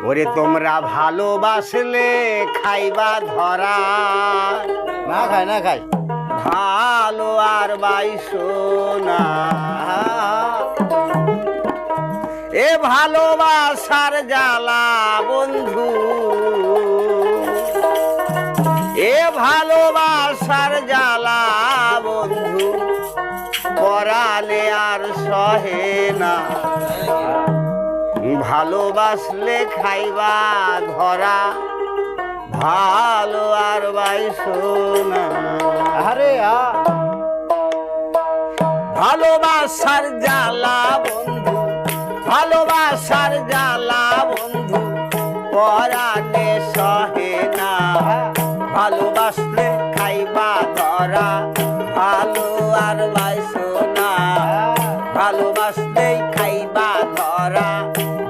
ওরে তোমরা ভালোবাসলে খাইবা ধরা, না খাই না খাই। ভালো আর বাইসো না। এ ভালোবাসার জ্বালা বন্ধু, এ ভালোবাসার জ্বালা বন্ধু, পরালে আর সহে না। ভালোবাসলে খাইবা ধরা, ভালো আর বাইসো না। আরে ভালোবাসার জ্বালা বন্ধু, ভালোবাসার জ্বালা বন্ধু, পরালে সহে না। ভালোবাসলে খাইবা ধরা, ভালো আর বাইসো না। ভালোবাসলেই খাইবা ধরা,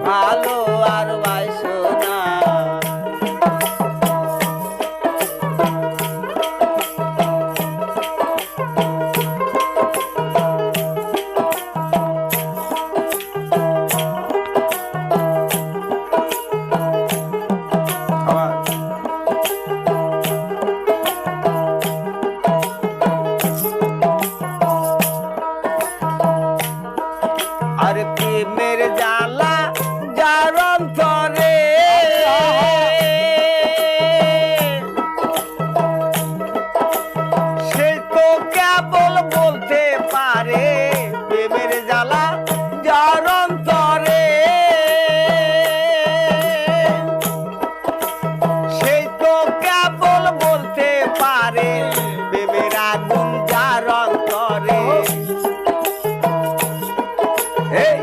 ভালো আর বাইসো না। আর প্রেমের জ্বালা যার অন্তরে, সে তো কেবল বলতে পারে। প্রেমের জ্বালা যার অন্তরে, সে তো কেবল বলতে পারে। প্রেমের আগুন যার অন্তরে, এই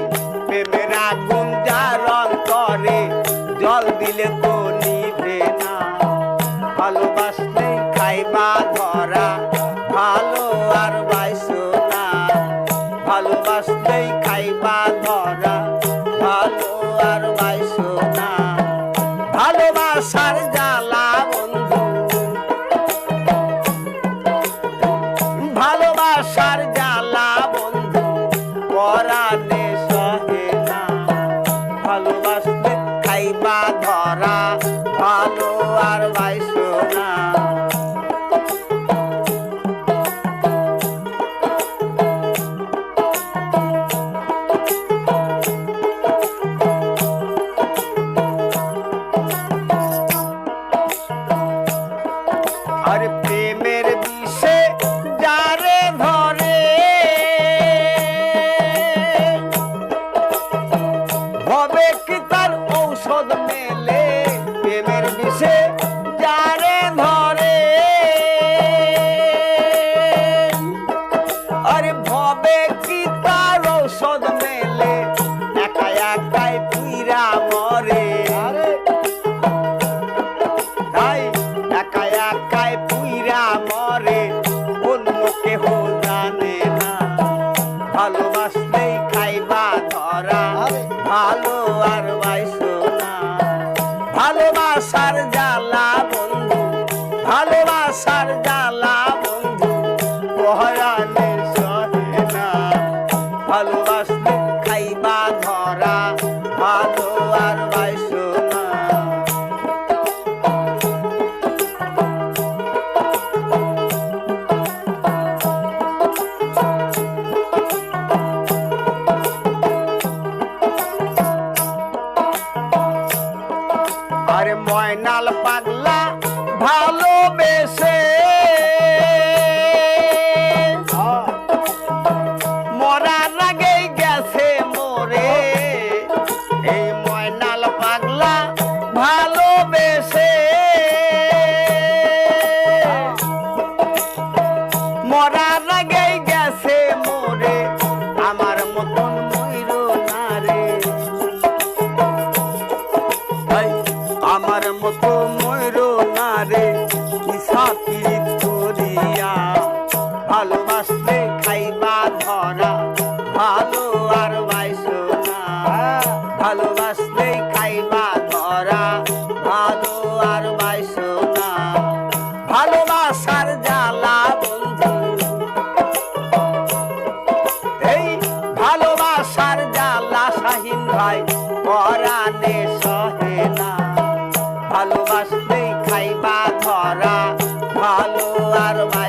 প্রেমের আগুন যার অন্তরে, জল দিলে তো নিভে না। ভালোবাসলে খাইবা ধরা, ভালো আর বাইসো না। ভালোবাসলে খাইবা ধরা, ভালো আর বাইসো না। ভালোবাসার জ্বালা বন্ধু, ভালোবাসার জ্বালা বন্ধু, পরালে সহে না। ভালোবাসলে খাইবা ধরা, ভালো আর বাইসো না। আর প্রেমের বিষে যারে ধরে, হবে কি তার ঔষধ মেলে। প্রেমের বিষে যারে ধরে, আরে ভবে কি তার ঔষধ মেলে। একা একাই পুইরা মরে, তাই একা একাই পুইরা মরে, অন্য কেহ জানে না। ভালোবাসলেই খাইবা ধরা, ভালো আর বাইসো না। ভালোবাসার জ্বালা বন্ধু, ভালোবাসার জ্বালা বন্ধু, পরালে সহে না। ভালোবাসলে খাইবা ধরা, ভালো আর বাইসো না। আরে ময়নাল পাগলা ভালোবেসে, মরার আগেই গেছে মোরে। এই ময়নাল পাগলা ভালোবেসে, মরার আগেই গেছে মোরে। আমার মতন মইরো না রে, আমার মতো ময়ূরো না রে। সাথীর করিয়া ভালোবাসলে খাইবা ধরা, ভালো আর বাইসো না। ভালোবাসলে খাইবা ধরা, ভালো আর বাইসো না। ভালোবাসার জ্বালা বন্ধু, এই ভালোবাসার জ্বালা শাহিন ভাই, পরালে সহে না। বাবার ভাই